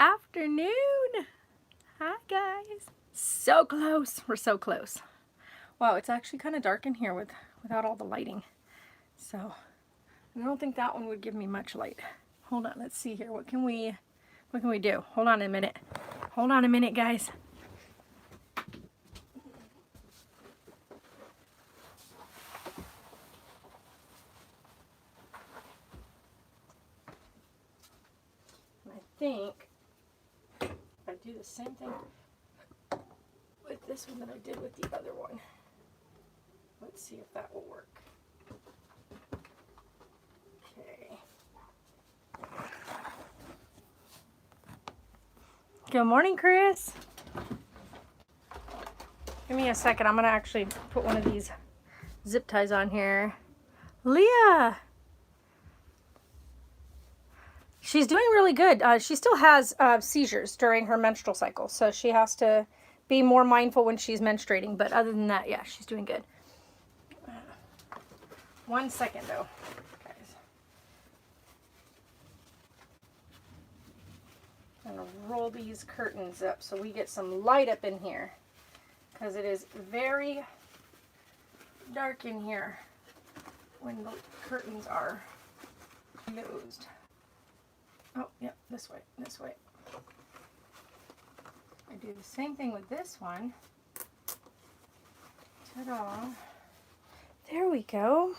afternoon. Hi guys. So close. We're so close. Wow, it's actually kind of dark in here without all the lighting. So I don't think that one would give me much light. Hold on, let's see here. What can we do? Hold on a minute. Hold on a minute, guys. I think I do the same thing with this one that I did with the other one. Let's see if that will work. Okay. Good morning, Chris. Give me a second. I'm going to actually put one of these zip ties on here. Leah. She's doing really good. She still has seizures during her menstrual cycle, so she has to be more mindful when she's menstruating. But other than that, yeah, she's doing good. 1 second, though, guys. I'm going to roll these curtains up so we get some light up in here, because it is very dark in here when the curtains are closed. Oh, yep, this way, this way. I do the same thing with this one. Ta-da. There we go.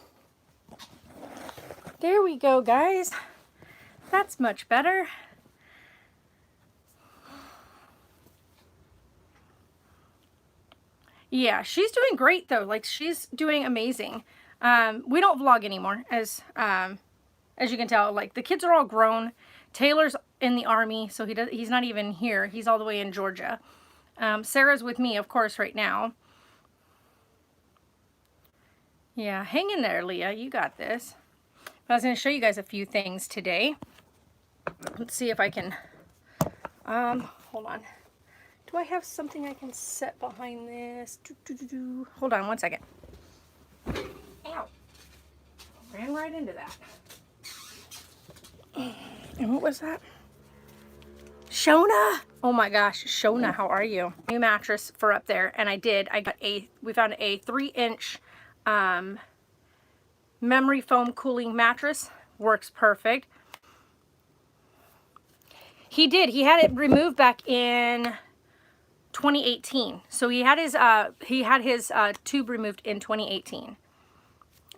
There we go, guys. That's much better. Yeah, she's doing great, though. Like, she's doing amazing. We don't vlog anymore, as you can tell. Like, the kids are all grown. Taylor's in the Army, so he's not even here. He's all the way in Georgia. Sarah's with me, of course, right now. Yeah, hang in there, Leah. You got this. I was going to show you guys a few things today. Let's see if I can... hold on. Do I have something I can set behind this? Hold on 1 second. Ow. Ran right into that. And what was that? Shona! Oh my gosh, Shona, how are you? New mattress for up there, and we found a 3-inch memory foam cooling mattress. Works perfect. He had it removed back in 2018. So he had his tube removed in 2018.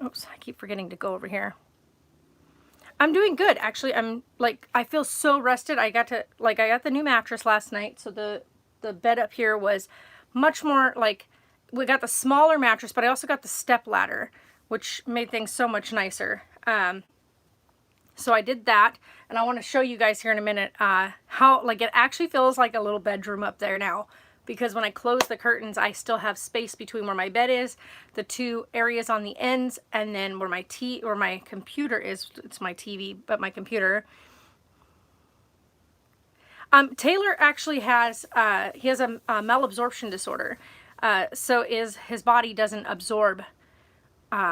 Oops, I keep forgetting to go over here. I'm doing good, actually. I feel so rested. I got the new mattress last night, so the bed up here was much more we got the smaller mattress, but I also got the step ladder, which made things so much nicer. So I did that, and I want to show you guys here in a minute how it actually feels like a little bedroom up there now. Because when I close the curtains, I still have space between where my bed is, the 2 areas on the ends, and then where my computer is. It's my TV, but my computer. Taylor actually has he has a malabsorption disorder, so his body doesn't absorb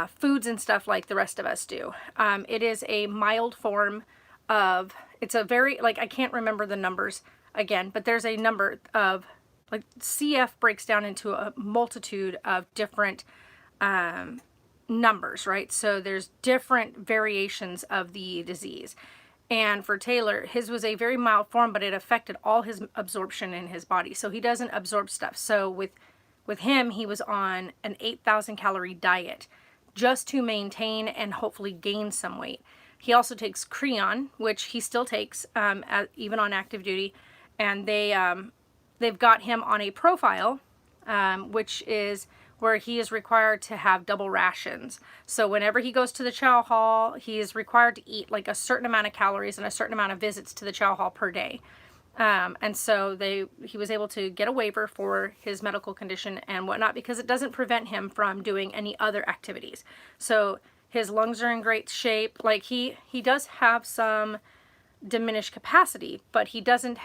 foods and stuff like the rest of us do. It is a mild form of. It's a very I can't remember the numbers again, but there's a number of. CF breaks down into a multitude of different numbers, right? So there's different variations of the disease. And for Taylor, his was a very mild form, but it affected all his absorption in his body. So he doesn't absorb stuff. So with him, he was on an 8,000 calorie diet just to maintain and hopefully gain some weight. He also takes Creon, which he still takes even on active duty. And they've got him on a profile, which is where he is required to have double rations. So whenever he goes to the chow hall, he is required to eat a certain amount of calories and a certain amount of visits to the chow hall per day. And so he was able to get a waiver for his medical condition and whatnot, because it doesn't prevent him from doing any other activities. So his lungs are in great shape. He does have some diminished capacity, but it doesn't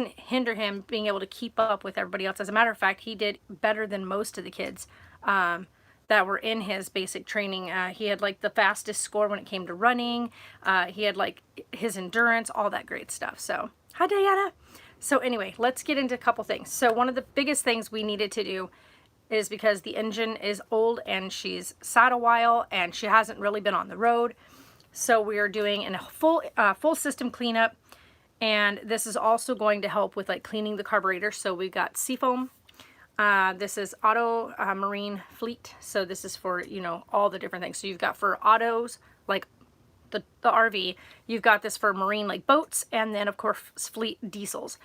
hinder him being able to keep up with everybody else. As a matter of fact, he did better than most of the kids that were in his basic training. He had the fastest score when it came to running. He had his endurance, all that great stuff. So Hi, Diana. So anyway, let's get into a couple things. So one of the biggest things we needed to do is because the engine is old and she's sat a while and she hasn't really been on the road. So we are doing a full system cleanup, and this is also going to help with like cleaning the carburetor. So we got Seafoam. This is Auto Marine Fleet. So this is for, you know, all the different things. So you've got for autos, like the RV, you've got this for marine like boats, and then of course fleet diesels.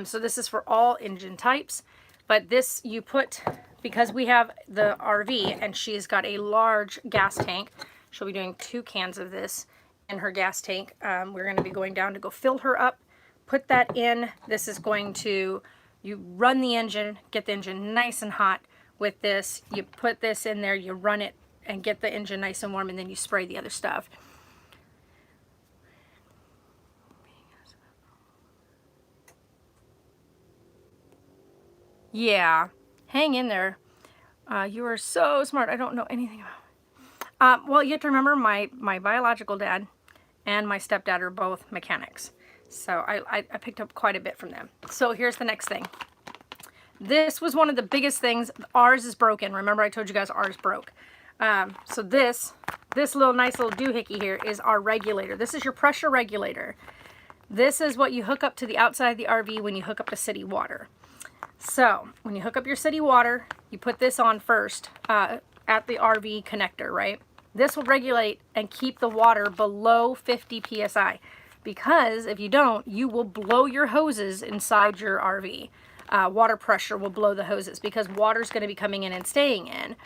So this is for all engine types, but this you put, because we have the RV and she's got a large gas tank, she'll be doing 2 cans of this in her gas tank. We're going to be going down to go fill her up, put that in. This is going to, you run the engine, get the engine nice and hot with this. You put this in there, you run it and get the engine nice and warm, and then you spray the other stuff. Yeah, hang in there. You are so smart. I don't know anything about it. Well, you have to remember my biological dad and my stepdad are both mechanics. So I picked up quite a bit from them. So here's the next thing. This was one of the biggest things. Ours is broken. Remember I told you guys ours broke. So this little nice little doohickey here is our regulator. This is your pressure regulator. This is what you hook up to the outside of the RV when you hook up to city water. So when you hook up your city water, you put this on first at the RV connector, right? This will regulate and keep the water below 50 PSI, because if you don't, you will blow your hoses inside your RV. Water pressure will blow the hoses because water's going to be coming in and staying in.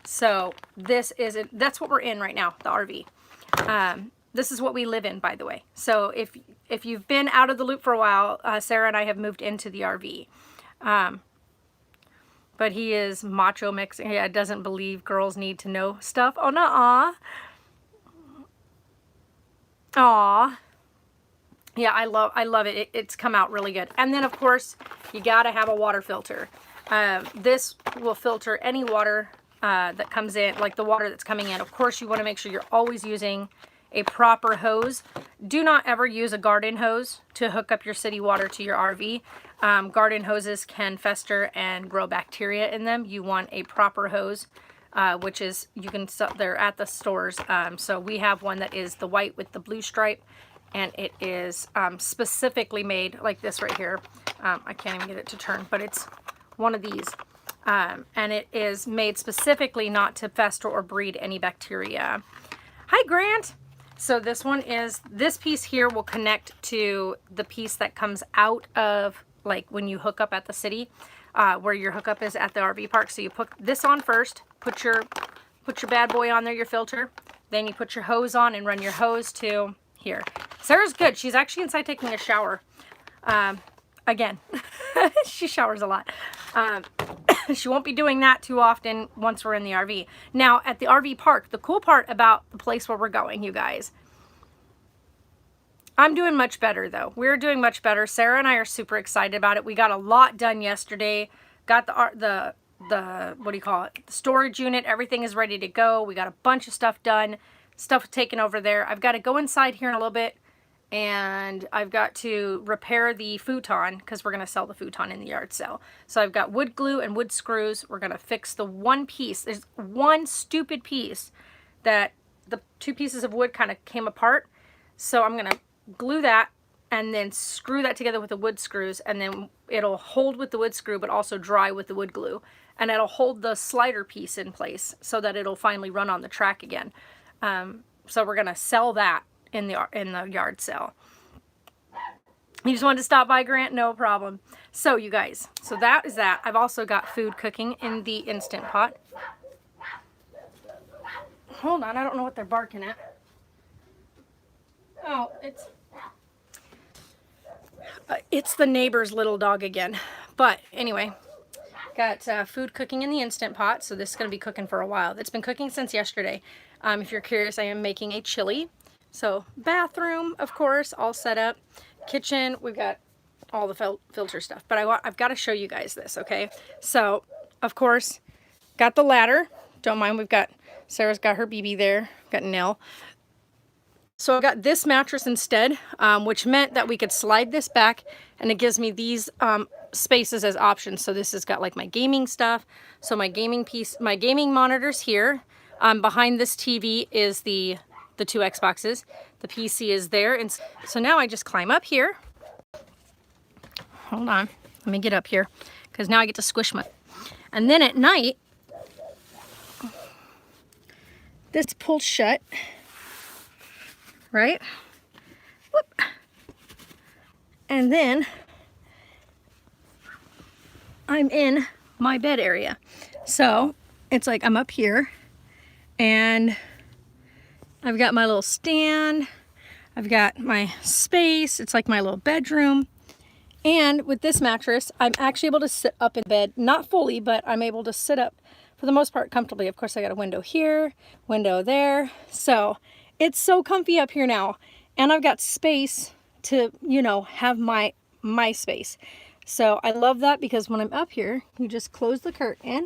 So that's what we're in right now, the RV. This is what we live in, by the way. So if you've been out of the loop for a while, Sarah and I have moved into the RV. But he is macho mixing. He doesn't believe girls need to know stuff. Oh, nuh-uh. Aw. Yeah, I love it. It's come out really good. And then, of course, you got to have a water filter. This will filter any water that comes in, like the water that's coming in. Of course, you want to make sure you're always using a proper hose. Do not ever use a garden hose to hook up your city water to your RV. Garden hoses can fester and grow bacteria in them. You want a proper hose, which is, you can sell, they're at the stores. So we have one that is the white with the blue stripe, and it is specifically made like this right here. I can't even get it to turn, but it's one of these. And it is made specifically not to fester or breed any bacteria. Hi, Grant. So this one is, this piece here will connect to the piece that comes out of, like when you hook up at the city, where your hookup is at the RV park. So you put this on first, put your bad boy on there, your filter. Then you put your hose on and run your hose to here. Sarah's good. She's actually inside taking a shower. Again, she showers a lot. She won't be doing that too often once we're in the RV. Now, at the RV park, the cool part about the place where we're going, you guys, I'm doing much better, though. We're doing much better. Sarah and I are super excited about it. We got a lot done yesterday. Got the what do you call it? The storage unit. Everything is ready to go. We got a bunch of stuff done. Stuff taken over there. I've got to go inside here in a little bit, and I've got to repair the futon because we're going to sell the futon in the yard sale. So I've got wood glue and wood screws. We're going to fix the one piece. There's one stupid piece that the 2 pieces of wood kind of came apart. So I'm going to glue that and then screw that together with the wood screws, and then it'll hold with the wood screw but also dry with the wood glue. And it'll hold the slider piece in place so that it'll finally run on the track again. So we're going to sell that in the yard sale. You just wanted to stop by, Grant? No problem. So you guys, so that is that. I've also got food cooking in the Instant Pot. Hold on, I don't know what they're barking at. Oh, it's the neighbor's little dog again. But anyway, got food cooking in the Instant Pot. So this is going to be cooking for a while. It's been cooking since yesterday. If you're curious, I am making a chili. So bathroom, of course, all set up. Kitchen, we've got all the filter stuff. But I've got to show you guys this, okay? So, of course, got the ladder. Don't mind, Sarah's got her BB there. Got Nell. So I got this mattress instead, which meant that we could slide this back, and it gives me these spaces as options. So this has got like my gaming stuff. So my gaming piece, my gaming monitors here. Behind this TV is the two Xboxes. The PC is there. And so now I just climb up here. Hold on, let me get up here, because now I get to squish my, and then at night, this pulls shut, right? Whoop. And then I'm in my bed area. So it's like I'm up here and I've got my little stand. I've got my space. It's like my little bedroom. And with this mattress, I'm actually able to sit up in bed, not fully, but I'm able to sit up for the most part comfortably. Of course, I got a window here, window there. So it's so comfy up here now. And I've got space to, you know, have my space. So I love that, because when I'm up here, you just close the curtain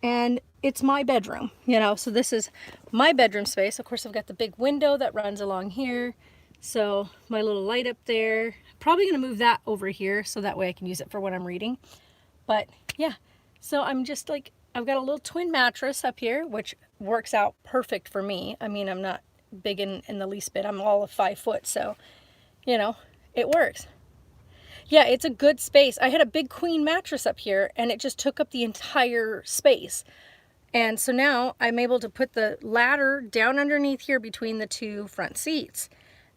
and it's my bedroom, you know. So this is my bedroom space. Of course, I've got the big window that runs along here. So my little light up there, probably gonna move that over here so that way I can use it for when I'm reading. But yeah, so I'm just like, I've got a little twin mattress up here, which works out perfect for me. I mean, I'm not big in the least bit. I'm all of 5 foot, so, you know, it works. Yeah, it's a good space. I had a big queen mattress up here and it just took up the entire space. And so now I'm able to put the ladder down underneath here between the two front seats.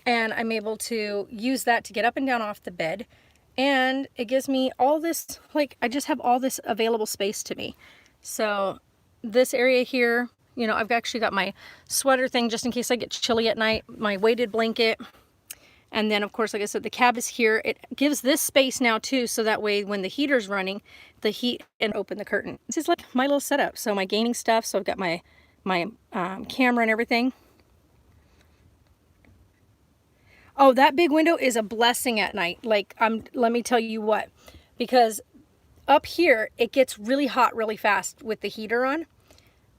And I'm able to use that to get up and down off the bed. And it gives me all this, like, I just have all this available space to me. So this area here, you know, I've actually got my sweater thing just in case I get chilly at night, my weighted blanket. And then, of course, like I said, the cab is here. It gives this space now, too, so that way when the heater's running, the heat and open the curtain. This is like my little setup. So my gaming stuff. So I've got my camera and everything. Oh, that big window is a blessing at night. Like, let me tell you what, because up here, it gets really hot really fast with the heater on,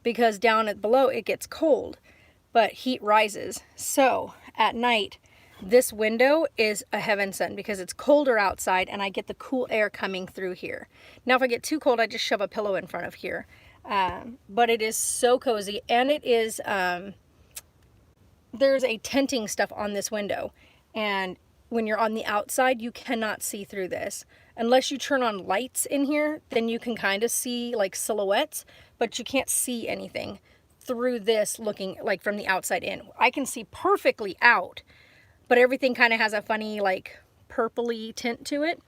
because down at below, it gets cold, but heat rises. So at night, this window is a heaven sent, because it's colder outside and I get the cool air coming through here. Now, if I get too cold, I just shove a pillow in front of here. But it is so cozy, and it is, there's a tinting stuff on this window, and when you're on the outside, you cannot see through this unless you turn on lights in here. Then you can kind of see like silhouettes, but you can't see anything through this looking like from the outside in. I can see perfectly out, but everything kind of has a funny like purpley tint to it.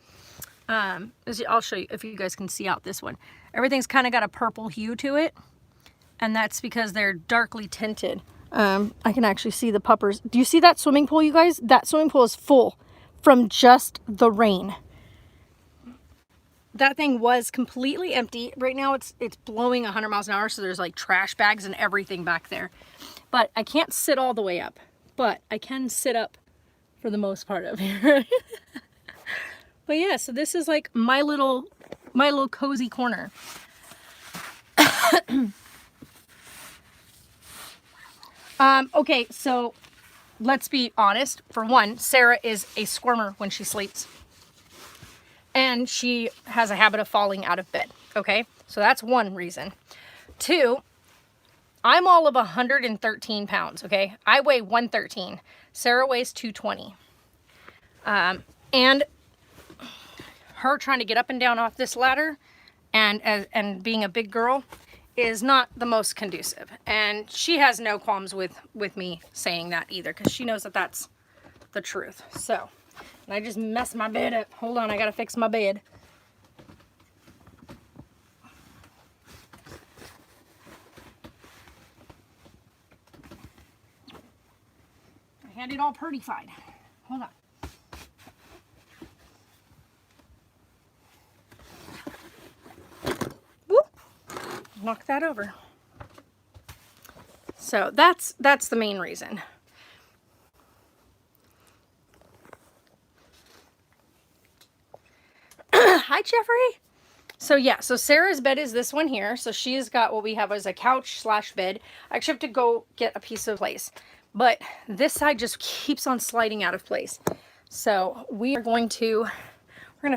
I'll show you if you guys can see out this one. Everything's kind of got a purple hue to it, and that's because they're darkly tinted. I can actually see the puppers. Do you see that swimming pool, you guys? That swimming pool is full from just the rain. That thing was completely empty. Right now it's blowing 100 miles an hour, so there's like trash bags and everything back there. But I can't sit all the way up, but I can sit up for the most part of here. But yeah, so this is like my little cozy corner. Okay, so let's be honest. For one, Sarah is a squirmer when she sleeps. And she has a habit of falling out of bed, okay? So that's one reason. Two, I'm all of 113 pounds, okay? I weigh 113. Sarah weighs 220. And her trying to get up and down off this ladder and being a big girl is not the most conducive. And she has no qualms with me saying that either, because she knows that that's the truth. So, and I just messed my bed up. Hold on, I gotta fix my bed. I had it all pretty-fied. Hold on. Knock that over. So that's the main reason. Hi, Jeffrey. So yeah, so Sarah's bed is this one here. So she's got what we have as a couch / bed. I actually have to go get a piece of place. but this side just keeps on sliding out of place. So we're going to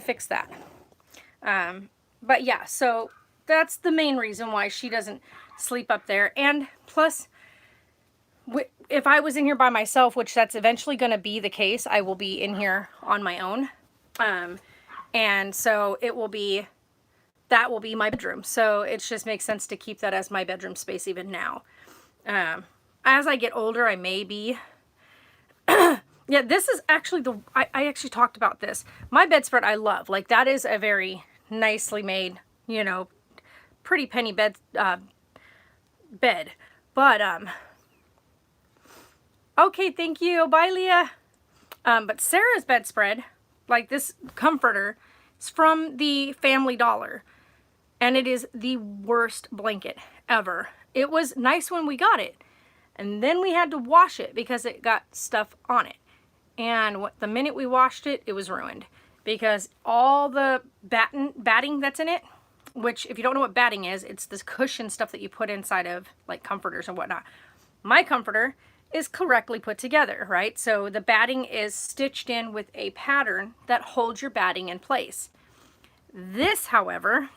fix that. But yeah, so that's the main reason why she doesn't sleep up there. And plus, if I was in here by myself, which that's eventually going to be the case, I will be in here on my own. And so that will be my bedroom. So it just makes sense to keep that as my bedroom space even now. As I get older, I may be. Yeah, this is actually I actually talked about this. My bedspread I love. Like, that is a very nicely made, you know, pretty penny bed. But, okay, thank you. Bye, Leah. But Sarah's bedspread, like this comforter, is from the Family Dollar. And it is the worst blanket ever. It was nice when we got it. And then we had to wash it because it got stuff on it. And the minute we washed it, it was ruined. Because all the batting that's in it, which if you don't know what batting is, it's this cushion stuff that you put inside of like comforters and whatnot. My comforter is correctly put together, right? So the batting is stitched in with a pattern that holds your batting in place. This, however,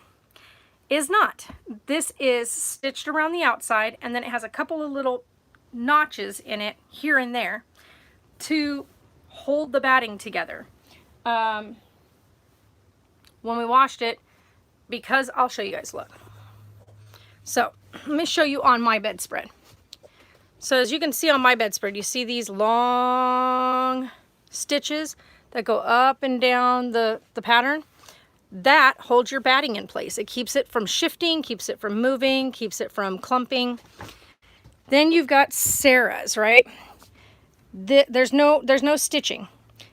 is not. This is stitched around the outside, and then it has a couple of little notches in it here and there to hold the batting together. When we washed it, because I'll show you guys, look. So let me show you on my bedspread. So as you can see on my bedspread, you see these long stitches that go up and down the pattern. That holds your batting in place. It keeps it from shifting, keeps it from moving, keeps it from clumping. Then you've got Sarah's, right? There's no stitching.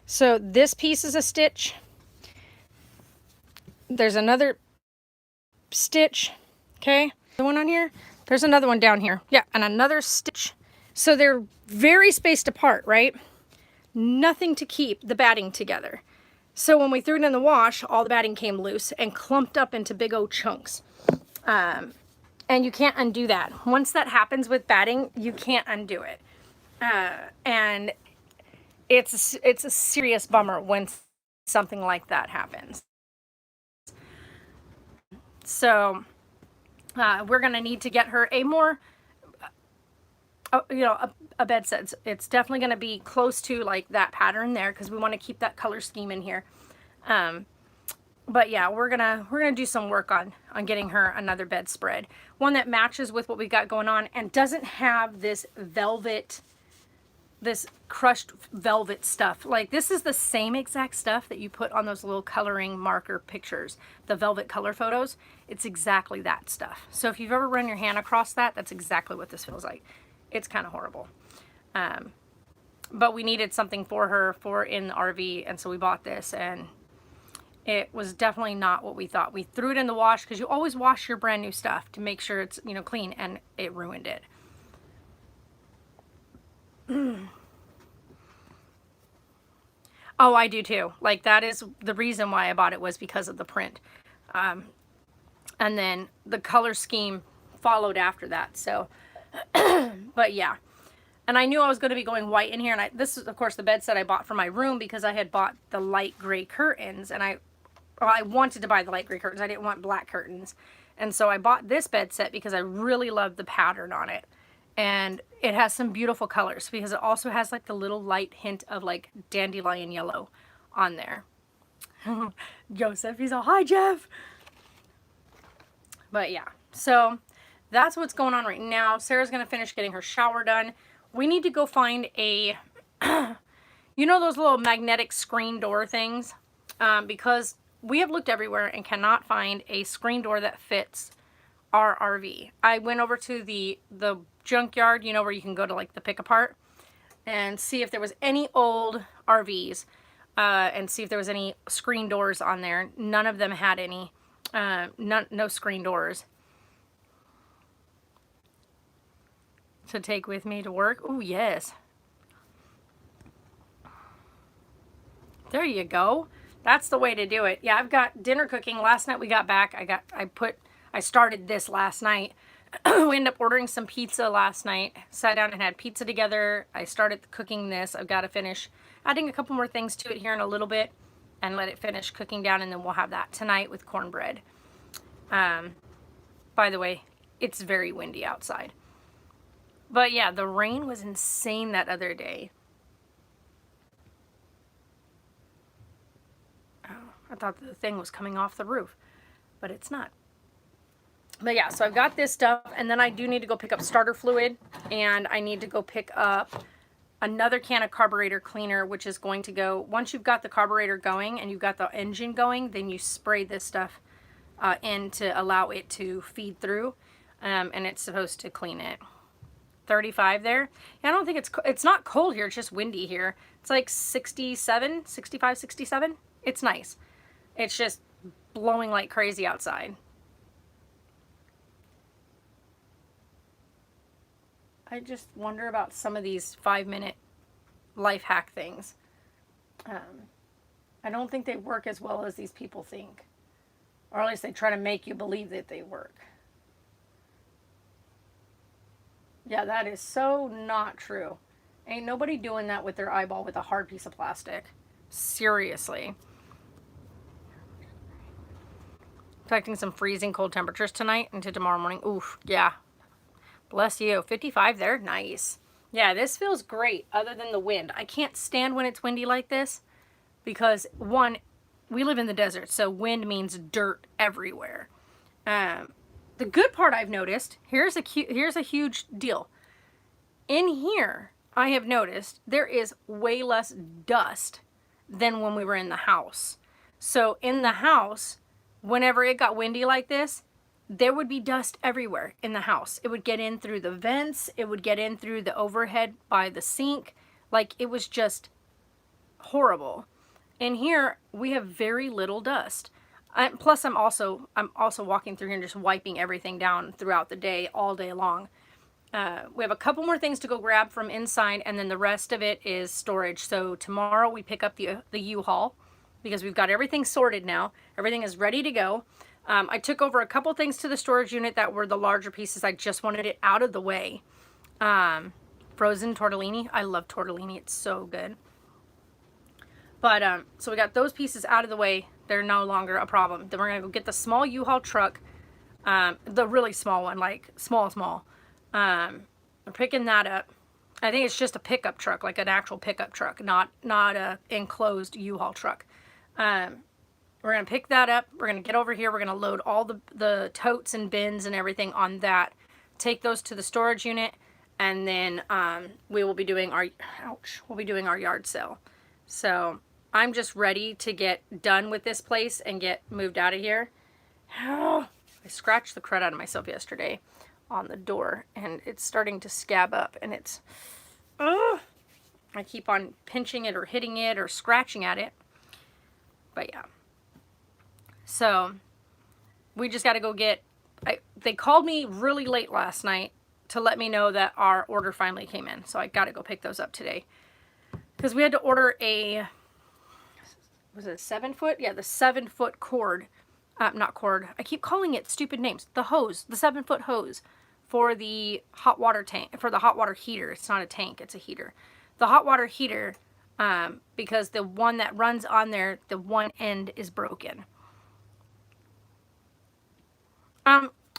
So this piece is a stitch. There's another stitch, okay? The one on here, there's another one down here. Yeah, and another stitch. So they're very spaced apart, right? Nothing to keep the batting together. So when we threw it in the wash, all the batting came loose and clumped up into big old chunks. And you can't undo that. Once that happens with batting, you can't undo it. And it's a serious bummer when something like that happens. So we're going to need to get her a more, a bed set. It's definitely going to be close to like that pattern there because we want to keep that color scheme in here. But yeah, we're gonna do some work on getting her another bedspread, one that matches with what we got going on and doesn't have this crushed velvet stuff. Like, this is the same exact stuff that you put on those little coloring marker pictures, the velvet color photos. It's exactly that stuff. So if you've ever run your hand across that, that's exactly what this feels like. It's kind of horrible. But we needed something for her in the RV, and so we bought this, and it was definitely not what we thought. We threw it in the wash because you always wash your brand new stuff to make sure it's, clean, and it ruined it. Oh, I do too. Like, that is the reason why I bought it, was because of the print. And then the color scheme followed after that. So, but yeah. And I knew I was going to be going white in here. And this is, of course, the bed set I bought for my room because I had bought the light gray curtains. And I wanted to buy the light gray curtains. I didn't want black curtains. And so I bought this bed set because I really loved the pattern on it. And it has some beautiful colors because it also has like the little light hint of like dandelion yellow on there. Joseph, he's all, hi, Jeff. But yeah, so that's what's going on right now. Sarah's going to finish getting her shower done. We need to go find a, those little magnetic screen door things? Because we have looked everywhere and cannot find a screen door that fits our RV. I went over to the junkyard, where you can go to like the pick apart and see if there was any old RVs and see if there was any screen doors on there. None of them had any, no screen doors to take with me to work. Oh, yes. There you go. That's the way to do it. Yeah, I've got dinner cooking. Last night we got back. I started this last night. We ended up ordering some pizza last night. Sat down and had pizza together. I started cooking this. I've got to finish adding a couple more things to it here in a little bit and let it finish cooking down, and then we'll have that tonight with cornbread. By the way, it's very windy outside. But yeah, the rain was insane that other day. Oh, I thought the thing was coming off the roof, but it's not. But yeah, so I've got this stuff, and then I do need to go pick up starter fluid, and I need to go pick up another can of carburetor cleaner, which is going to go, once you've got the carburetor going and you've got the engine going, then you spray this stuff in to allow it to feed through, and it's supposed to clean it. 35 there. Yeah, I don't think it's not cold here, it's just windy here. It's like 67, 65, 67. It's nice. It's just blowing like crazy outside. I just wonder about some of these 5-minute life hack things. I don't think they work as well as these people think. Or at least they try to make you believe that they work. Yeah, that is so not true. Ain't nobody doing that with their eyeball with a hard piece of plastic. Seriously. Expecting some freezing cold temperatures tonight into tomorrow morning. Oof, yeah. Bless you. 55 there. Nice. Yeah, this feels great other than the wind. I can't stand when it's windy like this because, one, we live in the desert, so wind means dirt everywhere. The good part I've noticed, here's a huge deal. In here, I have noticed there is way less dust than when we were in the house. So in the house, whenever it got windy like this, there would be dust everywhere in the house. It would get in through the vents. It would get in through the overhead by the sink. Like, it was just horrible. In here, we have very little dust. Plus, I'm also walking through here and just wiping everything down throughout the day, all day long. We have a couple more things to go grab from inside, and then the rest of it is storage. So tomorrow we pick up the U-Haul because we've got everything sorted now. Everything is ready to go. I took over a couple things to the storage unit that were the larger pieces. I just wanted it out of the way. Frozen tortellini. I love tortellini. It's so good. But, so we got those pieces out of the way. They're no longer a problem. Then we're going to go get the small U-Haul truck. The really small one, like small. We're picking that up. I think it's just a pickup truck, like an actual pickup truck, not a enclosed U-Haul truck. We're going to pick that up. We're going to get over here. We're going to load all the totes and bins and everything on that. Take those to the storage unit. And then we will be doing our yard sale. So I'm just ready to get done with this place and get moved out of here. I scratched the crud out of myself yesterday on the door. And it's starting to scab up. And it's... I keep on pinching it or hitting it or scratching at it. But yeah. So, we just got to go get... they called me really late last night to let me know that our order finally came in. So, I got to go pick those up today. Because we had to order a... Was it a 7-foot? Yeah, the 7-foot cord. Not cord. I keep calling it stupid names. The hose. The 7-foot hose for the hot water tank. For the hot water heater. It's not a tank. It's a heater. The hot water heater... because the one that runs on there, the one end is broken.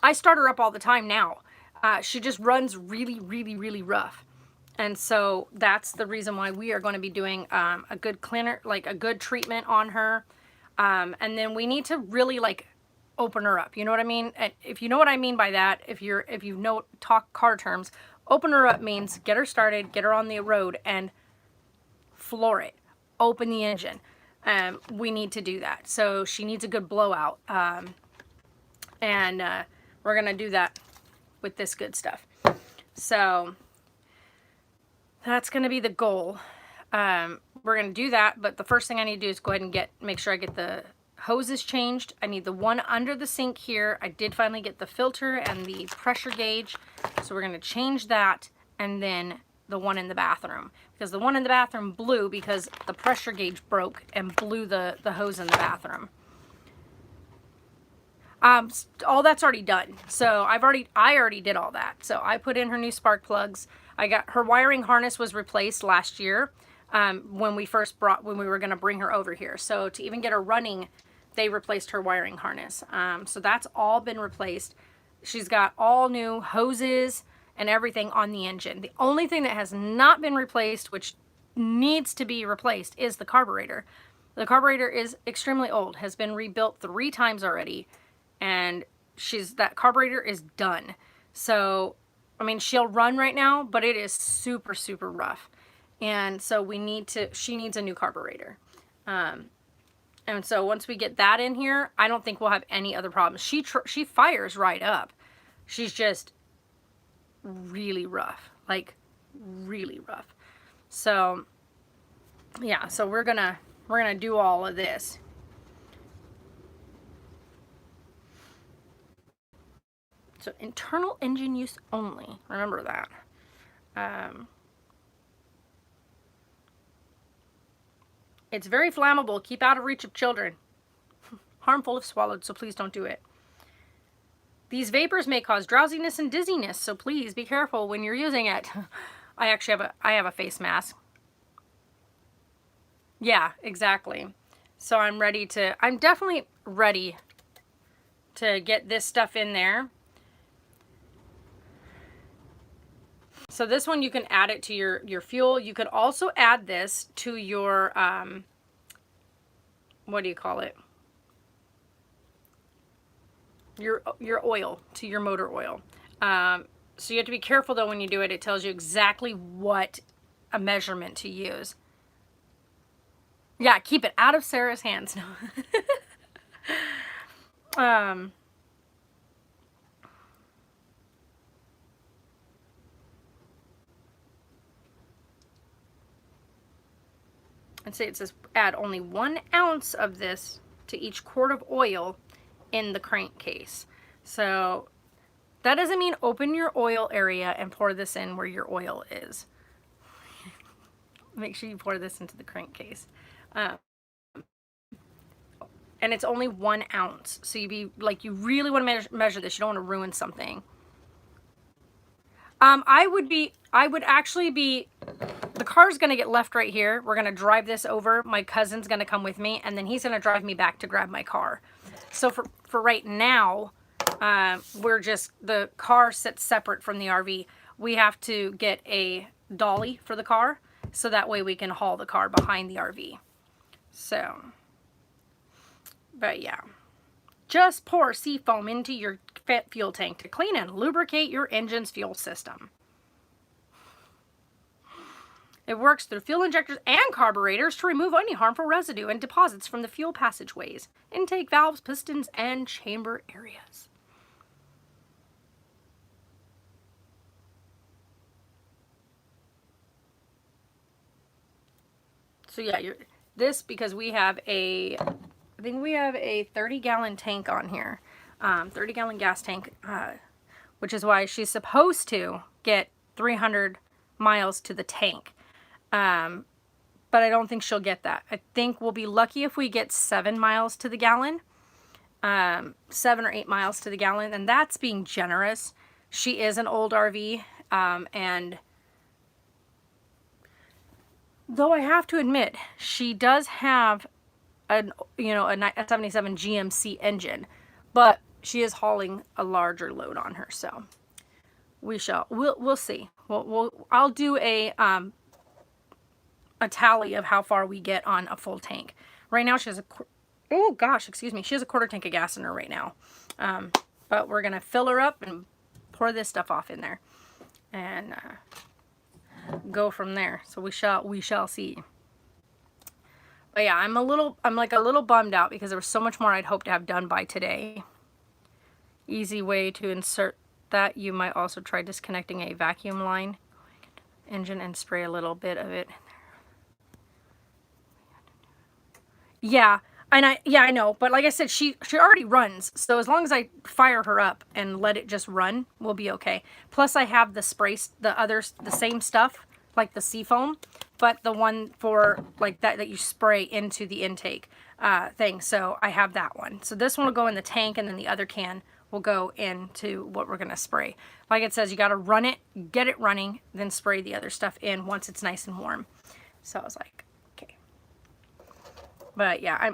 I start her up all the time now. She just runs really, really, really rough. And so that's the reason why we are going to be doing a good cleaner, like a good treatment on her. And then we need to really like open her up. You know what I mean? And if you know what I mean by that, if you know talk car terms, open her up means get her started, get her on the road, and floor it. Open the engine. We need to do that. So she needs a good blowout. And we're going to do that with this good stuff. So that's going to be the goal. We're going to do that, but the first thing I need to do is go ahead and make sure I get the hoses changed. I need the one under the sink here. I did finally get the filter and the pressure gauge. So we're going to change that, and then the one in the bathroom. Because the one in the bathroom blew because the pressure gauge broke and blew the hose in the bathroom. All that's already done. So I already did all that. So I put in her new spark plugs. I got her wiring harness was replaced last year when we were going to bring her over here. So to even get her running, they replaced her wiring harness. So that's all been replaced. She's got all new hoses and everything on the engine. The only thing that has not been replaced, which needs to be replaced, is the carburetor. The carburetor is extremely old, has been rebuilt 3 times already, and that carburetor is done. So, I mean, she'll run right now, but it is super, super rough. And so she needs a new carburetor. And so once we get that in here, I don't think we'll have any other problems. She fires right up. She's just really rough, like really rough. So yeah, so we're gonna do all of this. So internal engine use only. Remember that. It's very flammable. Keep out of reach of children. Harmful if swallowed, so please don't do it. These vapors may cause drowsiness and dizziness, so please be careful when you're using it. I actually have a face mask. Yeah, exactly. So I'm definitely ready to get this stuff in there. So this one, you can add it to your fuel. You could also add this to your, what do you call it? Your oil, to your motor oil. So you have to be careful though when you do it. It tells you exactly what a measurement to use. Yeah, keep it out of Sarah's hands. No. And say it says add only 1 ounce of this to each quart of oil in the crankcase. So that doesn't mean open your oil area and pour this in where your oil is. Make sure you pour this into the crankcase. And it's only 1 ounce. So you really want to measure this. You don't want to ruin something. I would actually be, the car's going to get left right here. We're going to drive this over. My cousin's going to come with me, and then he's going to drive me back to grab my car. So for right now, the car sits separate from the RV. We have to get a dolly for the car, so that way we can haul the car behind the RV. So, but yeah. Just pour seafoam into your fuel tank to clean and lubricate your engine's fuel system. It works through fuel injectors and carburetors to remove any harmful residue and deposits from the fuel passageways, intake valves, pistons, and chamber areas. So yeah, because we have I think we have a 30-gallon tank on here, 30-gallon gas tank, which is why she's supposed to get 300 miles to the tank. But I don't think she'll get that. I think we'll be lucky if we get 7 miles to the gallon, 7 or 8 miles to the gallon, and that's being generous. She is an old RV, and though I have to admit, she does have a 77 GMC engine, but she is hauling a larger load on her, so we'll see. I'll do a tally of how far we get on a full tank. Right now she has she has a quarter tank of gas in her right now. But we're gonna fill her up and pour this stuff off in there and go from there. So we shall see. But yeah, I'm a little bummed out because there was so much more I'd hoped to have done by today. Easy way to insert that. You might also try disconnecting a vacuum line engine and spray a little bit of it. Yeah, and I know, but like I said, she already runs, so as long as I fire her up and let it just run, we'll be okay. Plus, I have the same stuff, like the seafoam, but the one for like that you spray into the intake. thing. So I have that one. So this one will go in the tank, and then the other can will go into what we're going to spray. Like it says, you got to run it, get it running, then spray the other stuff in once it's nice and warm. So I was like, okay. But yeah,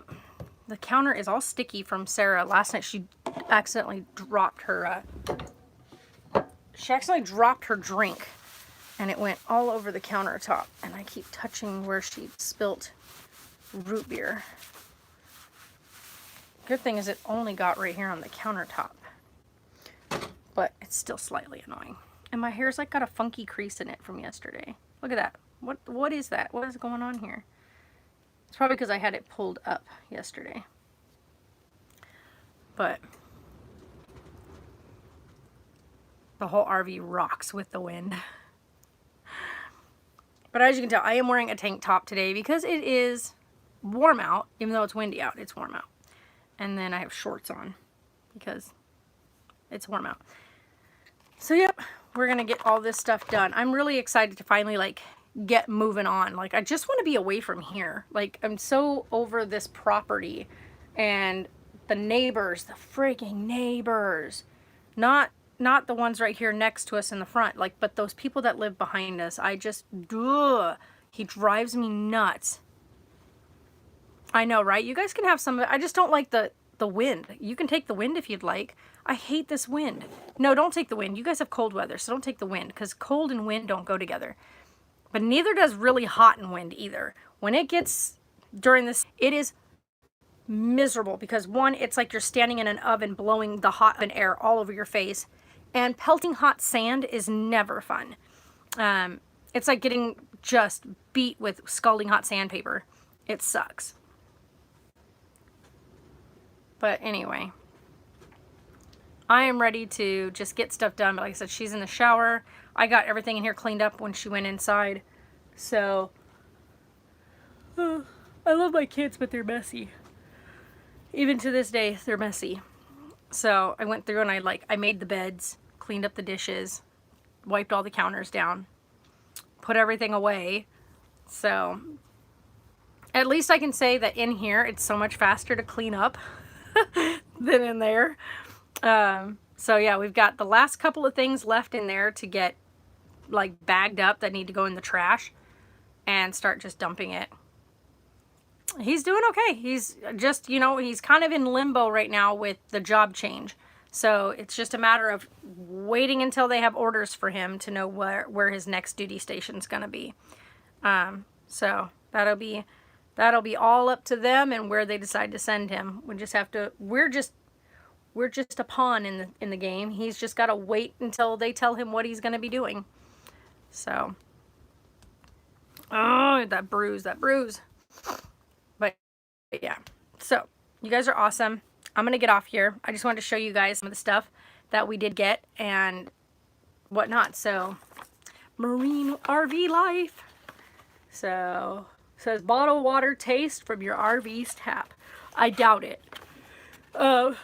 the counter is all sticky from Sarah. Last night she accidentally dropped her drink, and it went all over the countertop, and I keep touching where she spilt root beer. Good thing is it only got right here on the countertop, but it's still slightly annoying. And my hair's like got a funky crease in it from yesterday. Look at that. What is that? What is going on here? It's probably because I had it pulled up yesterday. But the whole RV rocks with the wind. But as you can tell, I am wearing a tank top today because it is warm out. Even though it's windy out, it's warm out. And then I have shorts on because it's warm out. So yep, we're going to get all this stuff done. I'm really excited to finally like get moving on. Like I just want to be away from here. Like I'm so over this property and the neighbors, the freaking neighbors. Not the ones right here next to us in the front, like, but those people that live behind us. I just, ugh, he drives me nuts. I know, right? You guys can have some of it. I just don't like the wind. You can take the wind if you'd like. I hate this wind. No, don't take the wind. You guys have cold weather, so don't take the wind, because cold and wind don't go together. But neither does really hot and wind either. When it gets during this, it is miserable, because one, it's like you're standing in an oven blowing the hot air all over your face, and pelting hot sand is never fun. It's like getting just beat with scalding hot sandpaper. It sucks. But anyway, I am ready to just get stuff done. But like I said, she's in the shower. I got everything in here cleaned up when she went inside. So, I love my kids, but they're messy. Even to this day, they're messy. So I went through and I made the beds, cleaned up the dishes, wiped all the counters down, put everything away. So at least I can say that in here, it's so much faster to clean up than in there. So yeah, we've got the last couple of things left in there to get like bagged up that need to go in the trash and start just dumping it. He's doing okay. He's just, he's kind of in limbo right now with the job change. So it's just a matter of waiting until they have orders for him to know where his next duty station's going to be. So that'll be all up to them and where they decide to send him. We just have to, we're just a pawn in the game. He's just got to wait until they tell him what he's going to be doing. So, oh, that bruise. But yeah, so you guys are awesome. I'm going to get off here. I just wanted to show you guys some of the stuff that we did get and whatnot. So, marine RV life. So, it says bottled water taste from your RV's tap. I doubt it. If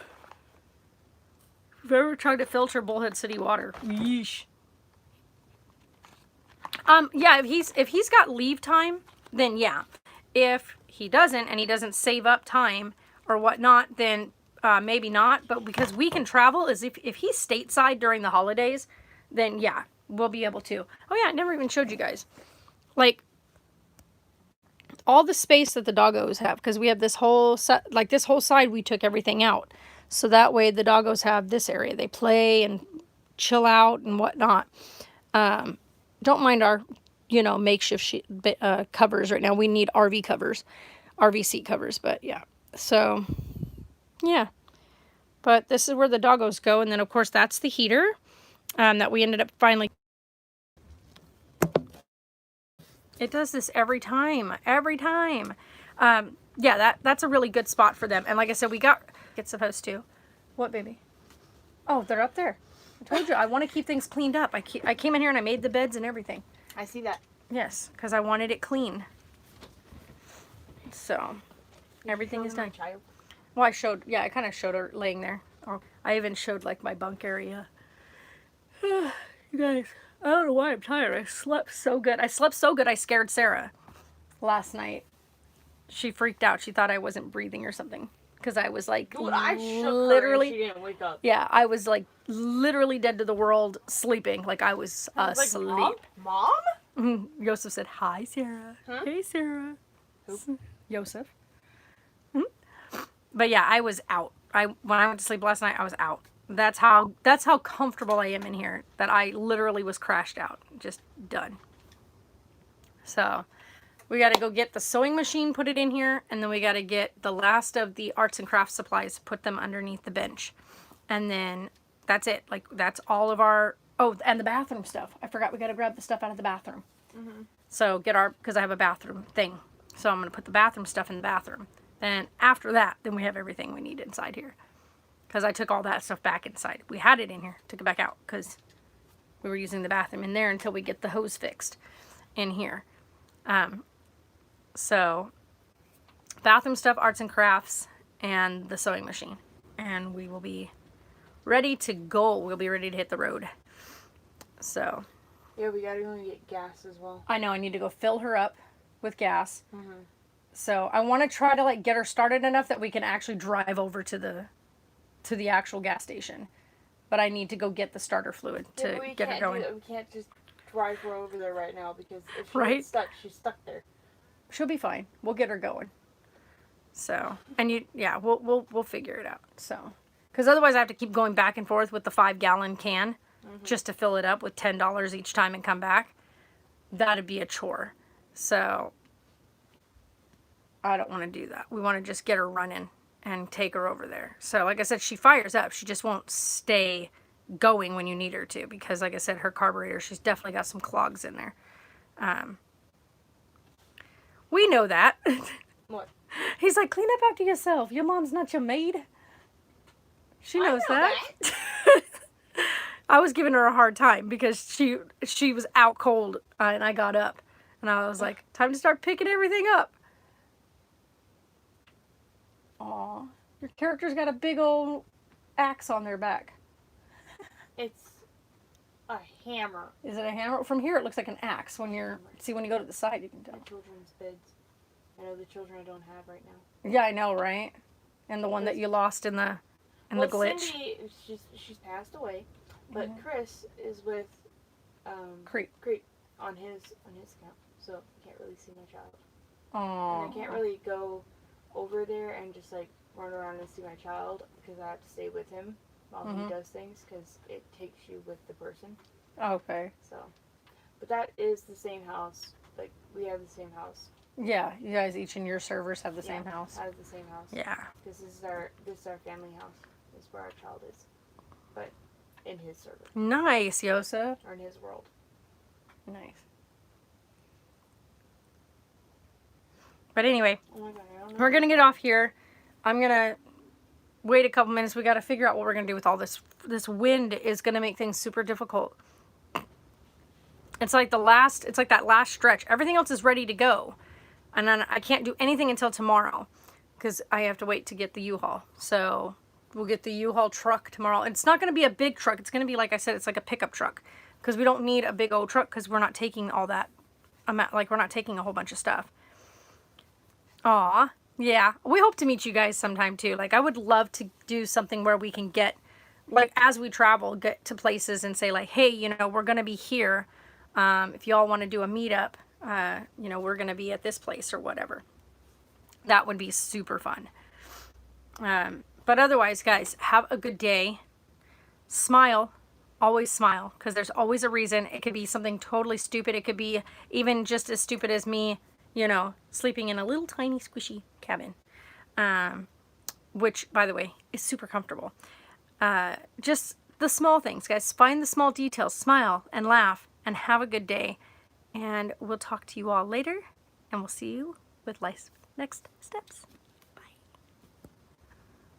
you're ever trying to filter Bullhead City water, yeesh. Yeah, if he's got leave time, then yeah. If he doesn't, and he doesn't save up time or whatnot, then maybe not. But because we can travel, is if he's stateside during the holidays, then yeah, we'll be able to. Oh yeah, I never even showed you guys. Like, all the space that the doggos have, because we have this whole set, like this whole side, we took everything out. So that way the doggos have this area. They play and chill out and whatnot. Don't mind our, makeshift covers right now. We need RV covers, RV seat covers, but yeah. So, yeah. But this is where the doggos go. And then, of course, that's the heater that we ended up finally. It does this every time. Yeah, that's a really good spot for them. And like I said, it's supposed to. What, baby? Oh, they're up there. I told you, I want to keep things cleaned up. I came in here and I made the beds and everything. I see that. Yes, because I wanted it clean. So, everything is done. Well, I kind of showed her laying there. Oh, I even showed, like, my bunk area. You guys, I don't know why I'm tired. I slept so good. I scared Sarah last night. She freaked out. She thought I wasn't breathing or something. Because I was like, Dude, I shook literally, her and she didn't wake up. yeah, I was like literally dead to the world, sleeping. Like I was asleep. Like, Mom? Yosef said, "Hi, Sarah." Huh? Hey, Sarah. Who? Yosef. But yeah, I was out. When I went to sleep last night, I was out. That's how comfortable I am in here. That I literally was crashed out, just done. So we got to go get the sewing machine, put it in here, and then we got to get the last of the arts and crafts supplies, put them underneath the bench, and then that's it. Like that's all of our. Oh, and the bathroom stuff. I forgot we got to grab the stuff out of the bathroom. Mm-hmm. So because I have a bathroom thing, so I'm gonna put the bathroom stuff in the bathroom. Then after that, then we have everything we need inside here. Because I took all that stuff back inside. We had it in here, took it back out because we were using the bathroom in there until we get the hose fixed in here. So bathroom stuff, arts and crafts, and the sewing machine. And we will be ready to go. We'll be ready to hit the road. So. Yeah, we gotta go and get gas as well. I know, I need to go fill her up with gas. Mm-hmm. So I want to try to like get her started enough that we can actually drive over to the actual gas station. But I need to go get the starter fluid to get her going. We can't just drive her over there right now because if she Right? gets stuck, she's stuck there. She'll be fine. We'll get her going. So, and we'll figure it out. So, because otherwise I have to keep going back and forth with the 5-gallon can just to fill it up with $10 each time and come back. That'd be a chore. So I don't want to do that. We want to just get her running and take her over there. So like I said, she fires up. She just won't stay going when you need her to because like I said, her carburetor, she's definitely got some clogs in there. We know that. What? He's like, clean up after yourself. Your mom's not your maid. She knows that. I was giving her a hard time because she was out cold and I got up. And I was like, time to start picking everything up. Aw, your character's got a big old axe on their back. It's a hammer. Is it a hammer? From here, it looks like an axe. When you go to the side, you can tell. The children's beds. I know the children I don't have right now. Yeah, I know, right? And the one that you lost in the glitch. Cindy, she's passed away, but Chris is with Creep on his account, so I can't really see my child. Aww. And I can't really go over there and just like run around and see my child because I have to stay with him while he does things because it takes you with the person. Okay. So, but that is the same house. Like we have the same house. Yeah, you guys each in your servers have the same house. Have the same house. Yeah. Because this is our family house. This is where our child is, but in his server. Nice, Yosef. Or in his world. Nice. But anyway, Oh my God, I don't know. we're gonna get off here. I'm gonna wait a couple minutes. We got to figure out what we're gonna do with all this. This wind is gonna make things super difficult. It's like that last stretch. Everything else is ready to go. And then I can't do anything until tomorrow because I have to wait to get the U-Haul. So we'll get the U-Haul truck tomorrow. It's not going to be a big truck. It's going to be, like I said, it's like a pickup truck because we don't need a big old truck because we're not taking all that amount. Like we're not taking a whole bunch of stuff. Aw, yeah. We hope to meet you guys sometime too. Like I would love to do something where we can get, like as we travel, get to places and say like, hey, we're going to be here. If y'all want to do a meetup, we're going to be at this place or whatever. That would be super fun. But otherwise, guys, have a good day. Smile. Always smile. Because there's always a reason. It could be something totally stupid. It could be even just as stupid as me, sleeping in a little tiny squishy cabin. Which, by the way, is super comfortable. Just the small things, guys. Find the small details. Smile and laugh. And have a good day. And we'll talk to you all later. And we'll see you with life's next steps.